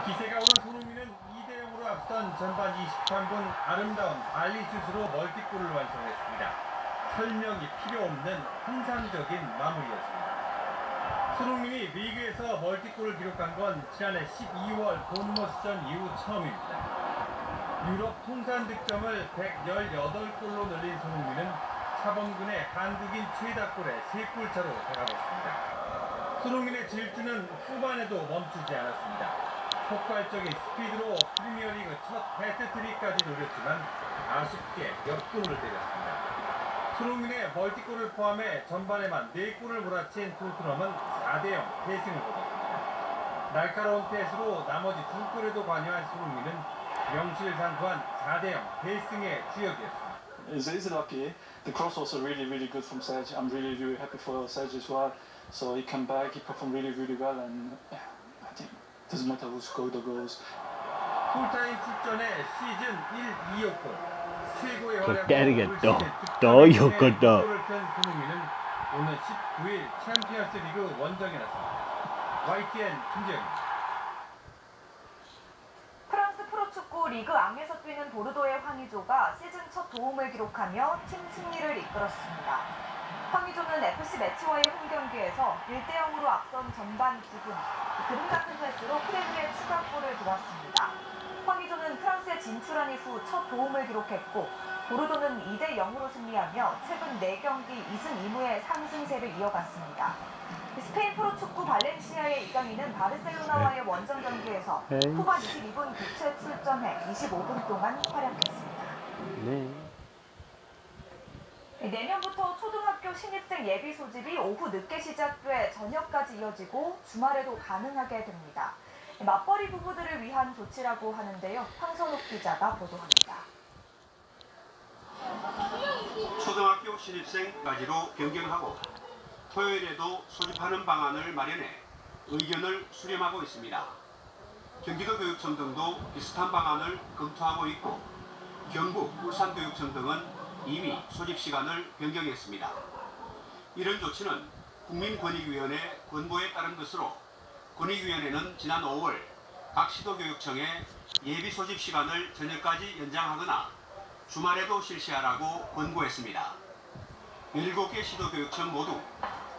기세가 오른 손흥민은 2대 0으로 앞선 전반 23분 아름다운 발리슛으로 멀티골을 완성했습니다. 설명이 필요 없는 환상적인 마무리였습니다. 손흥민이 리그에서 멀티골을 기록한 건 지난해 12월 본머스전 이후 처음입니다. 유럽 통산 득점을 118골로 늘린 손흥민은 차범근의 한국인 최다골에 3골 차로 다가갔습니다. 손흥민의 질주는 후반에도 멈추지 않았습니다. 폭발적인 스피드로 프리미어리그 첫 해트트릭까지 노렸지만 아쉽게 역군을 때렸습니다. 손흥민의 멀티골을 포함해 전반에만 4골을 몰아친 토트넘은 4대0 패승을 거뒀습니다. 날카로운 패스로 나머지 2골에도 관여한 손흥민은 명실상부한 4대0 패승의 주역이었습니다. It's lucky. The cross was really good from Serge. I'm really happy for Serge as well. So he came back, he performed really well, and yeah, I think it doesn't matter who scored the goals. 풀타임 출전에 시즌 1, 2호골 최고의 활약으로 때리겠다. 더 욕했다. 골을 편 손흥민은 오늘 19일 챔피언스 리그 원정에 나섭니다. YTN 김재영입니다. 프랑스 프로축구 리그 앙에서 뛰는 보르도의 황의조가 시즌 첫 도움을 기록하며 팀 승리를 이끌었습니다. 황의조는 FC 매치와의 홈경기에서 1대0으로 앞선 전반 9분 그림 같은 패스로 크레드의 추가골을 도왔습니다. 황의조는 프랑스에 진출한 이후 첫 도움을 기록했고 보르도는 2대0으로 승리하며 최근 4경기 2승 2무의 상승세를 이어갔습니다. 스페인 프로축구 발렌시아의 이강인은 바르셀로나와의 원정 경기에서 후반 22분 교체 출전해 25분 동안 활약했습니다. 내년부터 초등학교 신입생 예비 소집이 오후 늦게 시작돼 저녁까지 이어지고 주말에도 가능하게 됩니다. 맞벌이 부부들을 위한 조치라고 하는데요. 황선욱 기자가 보도합니다. 초등학교 신입생까지로 변경하고 토요일에도 소집하는 방안을 마련해 의견을 수렴하고 있습니다. 경기도교육청 등도 비슷한 방안을 검토하고 있고 경북, 울산교육청 등은 이미 소집 시간을 변경했습니다. 이런 조치는 국민권익위원회 권고에 따른 것으로 권익위원회는 지난 5월 각 시도교육청에 예비 소집 시간을 저녁까지 연장하거나 주말에도 실시하라고 권고했습니다. 7개 시도교육청 모두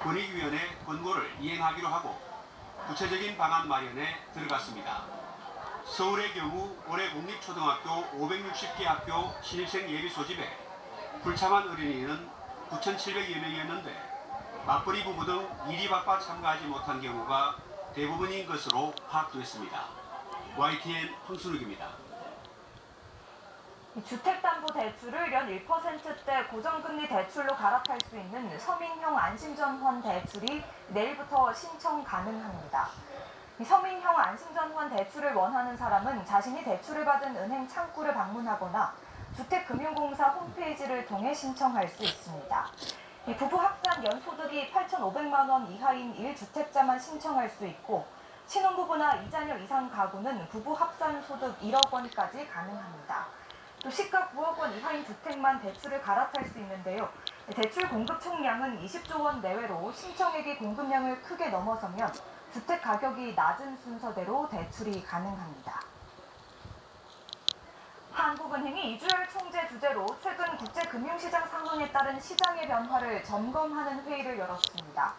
권익위원회 권고를 이행하기로 하고 구체적인 방안 마련에 들어갔습니다. 서울의 경우 올해 공립초등학교 560개 학교 신입생 예비 소집에 불참한 어린이는 9,700여 명이었는데 맞벌이 부부 등 일이 바빠 참가하지 못한 경우가 대부분인 것으로 파악됐습니다. YTN 황순욱입니다. 주택담보대출을 연 1%대 고정금리 대출로 갈아탈 수 있는 서민형 안심전환 대출이 내일부터 신청 가능합니다. 서민형 안심전환 대출을 원하는 사람은 자신이 대출을 받은 은행 창구를 방문하거나 주택금융공사 홈페이지를 통해 신청할 수 있습니다. 부부 합산 연소득이 8,500만 원 이하인 1주택자만 신청할 수 있고 신혼부부나 2자녀 이상 가구는 부부 합산 소득 1억 원까지 가능합니다. 또 시가 9억 원 이하인 주택만 대출을 갈아탈 수 있는데요. 대출 공급 총량은 20조 원 내외로 신청액이 공급량을 크게 넘어서면 주택 가격이 낮은 순서대로 대출이 가능합니다. 한국은행이 이주열 총재 주재로 최근 국제금융시장 상황에 따른 시장의 변화를 점검하는 회의를 열었습니다.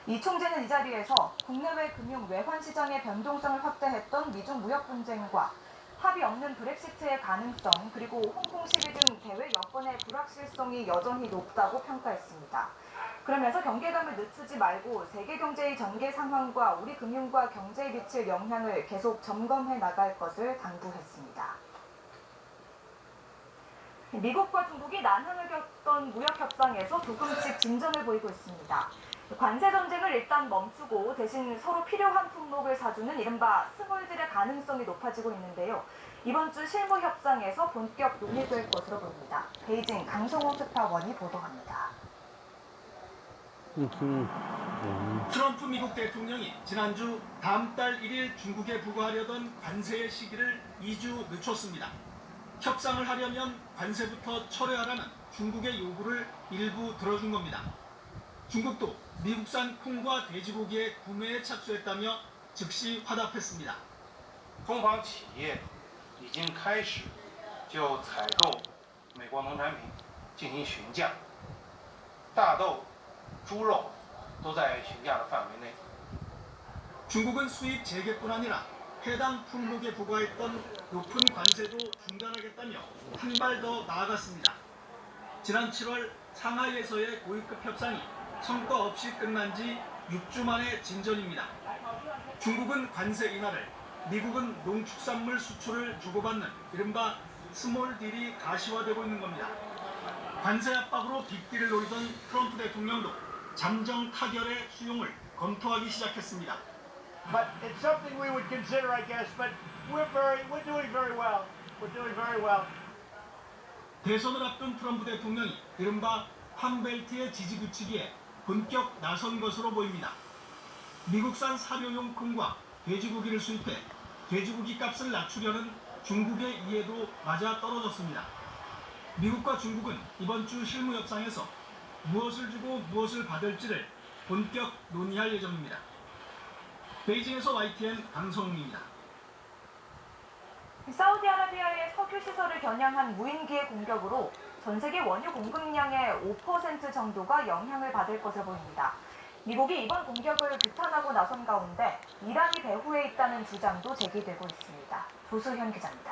이 총재는 이 자리에서 국내외 금융 외환 시장의 변동성을 확대했던 미중 무역 분쟁과 합의 없는 브렉시트의 가능성 그리고 홍콩 시위 등 대외 여건의 불확실성이 여전히 높다고 평가했습니다. 그러면서 경계감을 늦추지 말고 세계 경제의 전개 상황과 우리 금융과 경제에 미칠 영향을 계속 점검해 나갈 것을 당부했습니다. 미국과 중국이 난항을 겪던 무역 협상에서 조금씩 진전을 보이고 있습니다. 관세 전쟁을 일단 멈추고 대신 서로 필요한 품목을 사주는 이른바 스몰딜의 가능성이 높아지고 있는데요. 이번 주 실무 협상에서 본격 논의될 것으로 보입니다. 베이징 강성호 특파원이 보도합니다. 트럼프 미국 대통령이 지난주 다음 달 1일 중국에 부과하려던 관세의 시기를 2주 늦췄습니다. 협상을 하려면 관세부터 철회하라는 중국의 요구를 일부 들어준 겁니다. 중국도 미국산 콩과 돼지고기의 구매에 착수했다며 즉시 화답했습니다. 中方企业已经开始就采购美国农产品进行询价，大豆、猪肉都在询价的范围内。 중국은 수입 재개뿐 아니라 해당 품목에 부과했던 높은 관세도 중단하겠다며 한 발 더 나아갔습니다. 지난 7월 상하이에서의 고위급 협상이 성과 없이 끝난 지 6주 만의 진전입니다. 중국은 관세 인하를, 미국은 농축산물 수출을 주고받는 이른바 스몰 딜이 가시화되고 있는 겁니다. 관세 압박으로 빅딜을 노리던 트럼프 대통령도 잠정 타결의 수용을 검토하기 시작했습니다. But it's something we would consider, I guess. But we're doing very well. We're doing very well. 대선을 앞둔 트럼프 대통령이 이른바 판벨트의 지지 부추기에 본격 나선 것으로 보입니다. 미국산 사료용품과 돼지고기를 수입해 돼지고기 값을 낮추려는 중국의 이해도 맞아 떨어졌습니다. 미국과 중국은 이번 주 실무 협상에서 무엇을 주고 무엇을 받을지를 본격 논의할 예정입니다. 베이징에서 YTN 강성웅입니다. 사우디아라비아의 석유 시설을 겨냥한 무인기의 공격으로 전 세계 원유 공급량의 5% 정도가 영향을 받을 것으로 보입니다. 미국이 이번 공격을 규탄하고 나선 가운데 이란이 배후에 있다는 주장도 제기되고 있습니다. 조수현 기자입니다.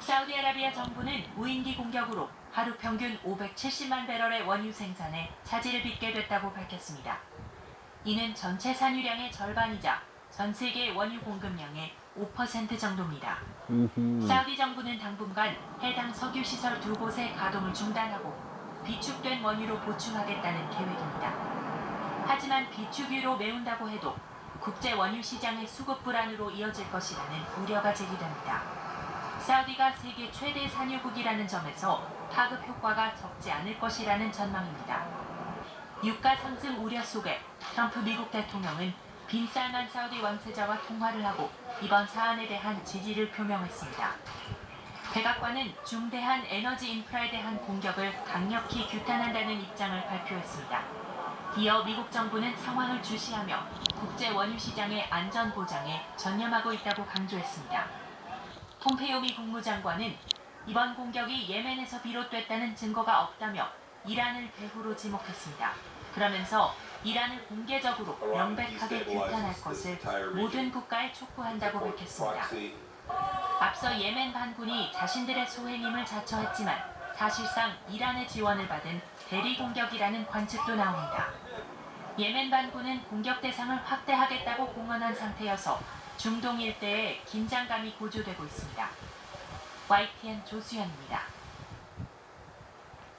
사우디아라비아 정부는 무인기 공격으로 하루 평균 570만 배럴의 원유 생산에 차질을 빚게 됐다고 밝혔습니다. 이는 전체 산유량의 절반이자 전 세계 원유 공급량의 5% 정도입니다. 사우디 정부는 당분간 해당 석유 시설 2곳의 가동을 중단하고 비축된 원유로 보충하겠다는 계획입니다. 하지만 비축유로 메운다고 해도 국제 원유 시장의 수급 불안으로 이어질 것이라는 우려가 제기됩니다. 사우디가 세계 최대 산유국이라는 점에서 파급 효과가 적지 않을 것이라는 전망입니다. 유가 상승 우려 속에 트럼프 미국 대통령은 빈살만 사우디 왕세자와 통화를 하고 이번 사안에 대한 지지를 표명했습니다. 백악관은 중대한 에너지 인프라에 대한 공격을 강력히 규탄한다는 입장을 발표했습니다. 이어 미국 정부는 상황을 주시하며 국제 원유 시장의 안전 보장에 전념하고 있다고 강조했습니다. 폼페이오 미 국무장관은 이번 공격이 예멘에서 비롯됐다는 증거가 없다며 이란을 배후로 지목했습니다. 그러면서 이란을 공개적으로 명백하게 규탄할 것을 모든 국가에 촉구한다고 밝혔습니다. 앞서 예멘 반군이 자신들의 소행임을 자처했지만 사실상 이란의 지원을 받은 대리 공격이라는 관측도 나옵니다. 예멘 반군은 공격 대상을 확대하겠다고 공언한 상태여서 중동 일대에 긴장감이 고조되고 있습니다. YTN 조수현입니다.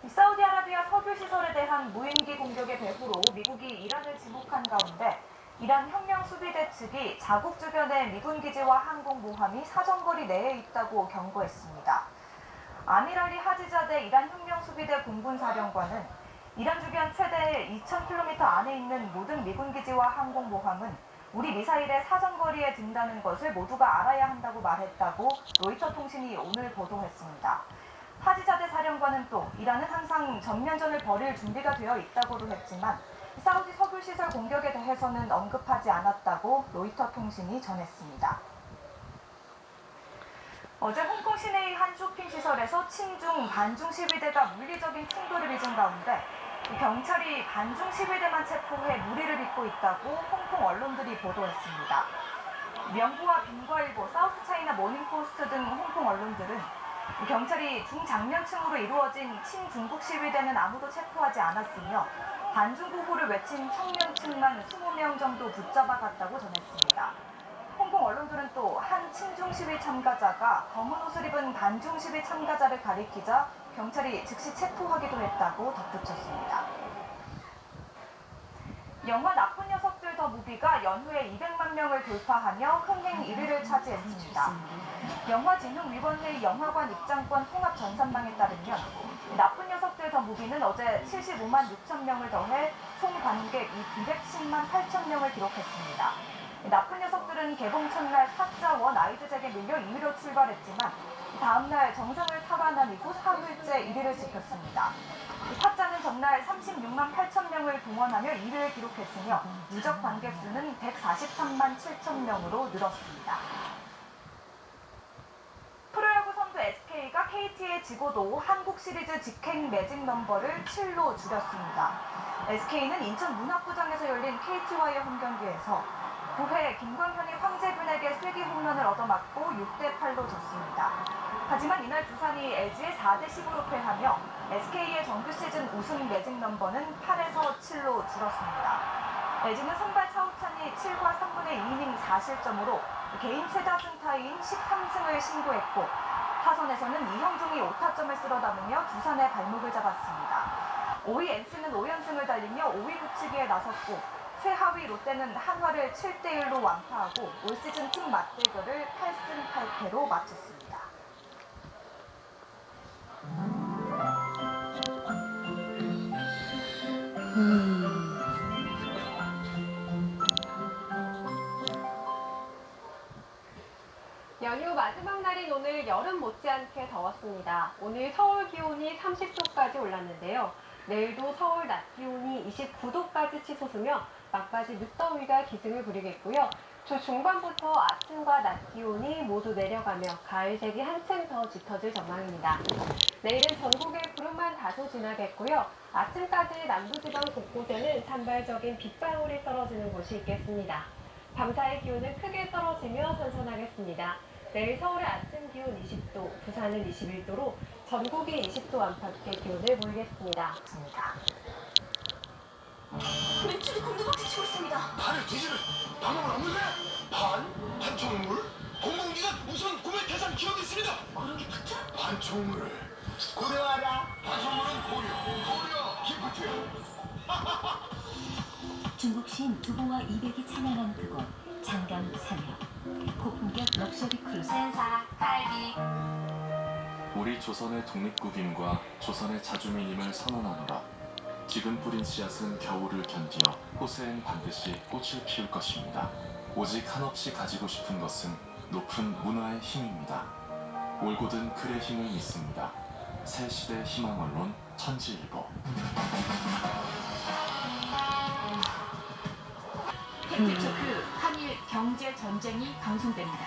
사우디아라비아 석유 시설에 대한 무인기 공격의 배후로 미국이 이란을 지목한 가운데 이란 혁명수비대 측이 자국 주변의 미군 기지와 항공모함이 사정거리 내에 있다고 경고했습니다. 아미랄리 하지자데 이란 혁명수비대 공군사령관은 이란 주변 최대 2,000km 안에 있는 모든 미군 기지와 항공모함은 우리 미사일의 사정거리에 든다는 것을 모두가 알아야 한다고 말했다고 로이터 통신이 오늘 보도했습니다. 하지자데 사령관은 또 이란은 항상 전면전을 벌일 준비가 되어 있다고도 했지만 사우디 석유시설 공격에 대해서는 언급하지 않았다고 로이터 통신이 전했습니다. 어제 홍콩 시내의 한 쇼핑시설에서 친중, 반중 시위대가 물리적인 충돌을 빚은 가운데 경찰이 반중 시위대만 체포해 무리를 빚고 있다고 홍콩 언론들이 보도했습니다. 명부와 빈과일보, 사우스차이나 모닝포스트 등 홍콩 언론들은 경찰이 중장년층으로 이루어진 친중국 시위대는 아무도 체포하지 않았으며 반중 구호를 외친 청년층만 20명 정도 붙잡아갔다고 전했습니다. 홍콩 언론들은 또 한 친중 시위 참가자가 검은 옷을 입은 반중 시위 참가자를 가리키자 경찰이 즉시 체포하기도 했다고 덧붙였습니다. 영화 나쁜 녀석들 더 무비가 연후에 200만 명을 돌파하며 흥행 1위를 차지했습니다. 영화진흥위원회 영화관 입장권 통합 전산망에 따르면 나쁜 녀석들 더 무비는 어제 75만 6천 명을 더해 총 관객 210만 8천 명을 기록했습니다. 나쁜 녀석들은 기술은 개봉 첫날 타짜 원 아이드잭에 밀려 2위로 출발했지만 다음날 정상을 탈환한 이후 4일째 1위를 지켰습니다. 타짜는 전날 36만 8천 명을 동원하며 1위를 기록했으며 누적 관객 수는 143만 7천 명으로 늘었습니다. 프로야구 선두 SK가 KT에 지고도 한국 시리즈 직행 매직 넘버를 7로 줄였습니다. SK는 인천 문학구장에서 열린 KT와의 홈경기에서 9회 김광현이 황재균에게 쐐기 홈런을 얻어맞고 6대8로 졌습니다. 하지만 이날 두산이 LG에 4대10으로 패하며 SK의 정규 시즌 우승 매직 넘버는 8에서 7로 줄었습니다. LG는 선발 차우찬이 7과 3분의 2이닝 4실점으로 개인 최다 승타인 13승을 신고했고 타선에서는 이형중이 5타점을 쓸어 담으며 두산의 발목을 잡았습니다. 5위 NC는 5연승을 달리며 5위 붙이기에 나섰고 최하위 롯데는 한화를 7대1로 완파하고 올 시즌 팀 맞대결을 8승 8패로 마쳤습니다. 연휴 마지막 날인 오늘 여름 못지않게 더웠습니다. 오늘 서울 기온이 30도까지 올랐는데요. 내일도 서울 낮 기온이 29도까지 치솟으며 막바지 늦더위가 기승을 부리겠고요. 주 중반부터 아침과 낮 기온이 모두 내려가며 가을색이 한층 더 짙어질 전망입니다. 내일은 전국에 구름만 다소 지나겠고요. 아침까지 남부지방 곳곳에는 산발적인 빗방울이 떨어지는 곳이 있겠습니다. 밤사이 기온은 크게 떨어지며 선선하겠습니다. 내일 서울의 아침 기온 20도, 부산은 21도로 전국이 20도 안팎의 기온을 보이겠습니다. 매출이 곤두박질 치고 있습니다. 반을 뒤지는 방어를 안 물래? 반총물? 공공기관 우선 구매 대상 기업이 있습니다. 그러게 붙죠? 반총물을 고려하라. 반총물은 고려 기프트. 중국신 두보와 200이 찬양한 그곳 장강 산역 고품격 럭셔리 크루즈 센사 갈비 우리 조선의 독립국임과 조선의 자주민임을 선언하노라. 지금 뿌린 씨앗은 겨울을 견디어 호세엔 반드시 꽃을 피울 것입니다. 오직 한없이 가지고 싶은 것은 높은 문화의 힘입니다. 올곧은 글의 힘을 믿습니다. 새 시대 희망 언론 천지일보. 팩트체크 한일 경제 전쟁이 방송됩니다.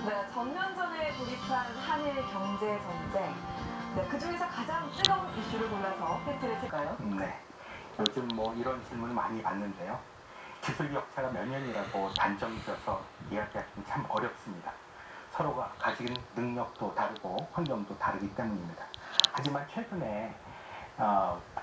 네, 전면전에 돌입한 한일 경제 전쟁. 네, 그 중에서 가장 뜨거운 이슈를 골라서 팩트를 칠까요? 네. 요즘 뭐 이런 질문을 많이 받는데요. 기술 격차가 몇 년이라고 단정이 져서 이야기하기는 참 어렵습니다. 서로가 가진 능력도 다르고 환경도 다르기 때문입니다. 하지만 최근에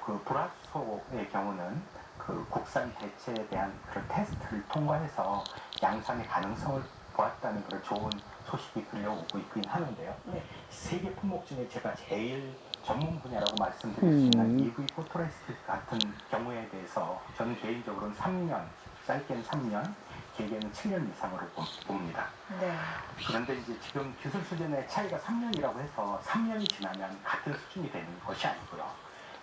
그 브라소의 경우는 그 국산 대체에 대한 그런 테스트를 통과해서 양산의 가능성을 보았다는 그런 좋은 소식이 들려오고 있긴 하는데요. 네. 세계 품목 중에 제가 제일 전문 분야라고 말씀드릴 수 있는 EV 포토레스트 같은 경우에 대해서 저는 개인적으로는 3년, 짧게는 3년, 길게는 7년 이상으로 봅니다. 네. 그런데 이제 지금 기술 수준의 차이가 3년이라고 해서 3년이 지나면 같은 수준이 되는 것이 아니고요.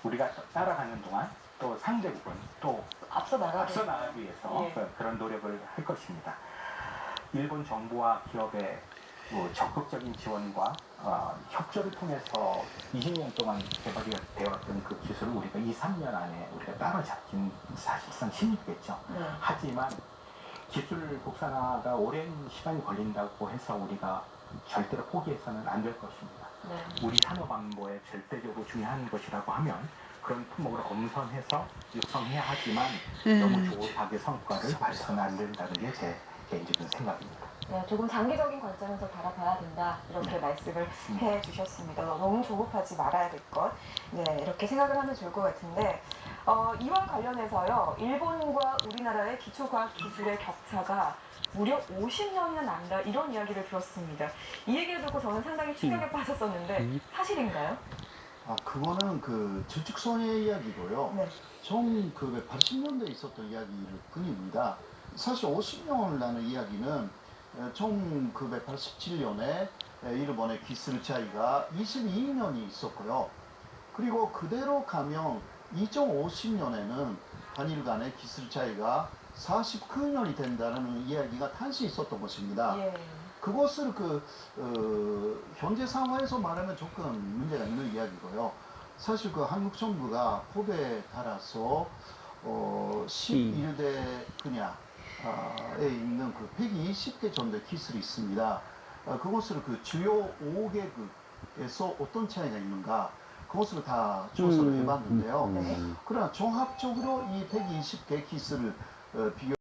우리가 따라가는 동안 또 상대국은 또 앞서 나가기 위해서 그런 노력을 할 것입니다. 일본 정부와 기업의 적극적인 지원과 협조를 통해서 20년 동안 개발이 되었던 그 기술을 우리가 2, 3년 안에 우리가 따라잡긴 사실상 힘들겠죠. 하지만 기술 국산화가 오랜 시간이 걸린다고 해서 우리가 절대로 포기해서는 안 될 것입니다. 우리 산업 안보에 절대적으로 중요한 것이라고 하면 그런 품목을 엄선해서 육성해야 하지만 너무 조급하게 성과를 발휘해서는 안 된다는 게 제 개인적인 생각입니다. 네, 조금 장기적인 관점에서 바라봐야 된다 이렇게 말씀을 해주셨습니다. 너무 조급하지 말아야 될 것. 네, 이렇게 생각을 하면 좋을 것 같은데 이와 관련해서요. 일본과 우리나라의 기초과학 기술의 격차가 무려 50년이나 난다 이런 이야기를 들었습니다. 이 얘기를 듣고 저는 상당히 충격에 빠졌었는데 사실인가요? 그거는 그 추측성의 이야기고요. 1980년대에 있었던 이야기일 뿐입니다. 사실 50년이라는 이야기는 1987년에 일본의 기술 차이가 22년이 있었고요. 그리고 그대로 가면 2050년에는 한일 간의 기술 차이가 49년이 된다는 이야기가 단시 있었던 것입니다. 그것을 현재 상황에서 말하면 조금 문제가 있는 이야기고요. 사실 한국 정부가 법에 따라서 11대 분야에 있는 120개 정도의 기술이 있습니다. 그것을 주요 5개국에서 어떤 차이가 있는가 그것을 다 조사를 해봤는데요. 그러나 종합적으로 이 120개 기술을 비교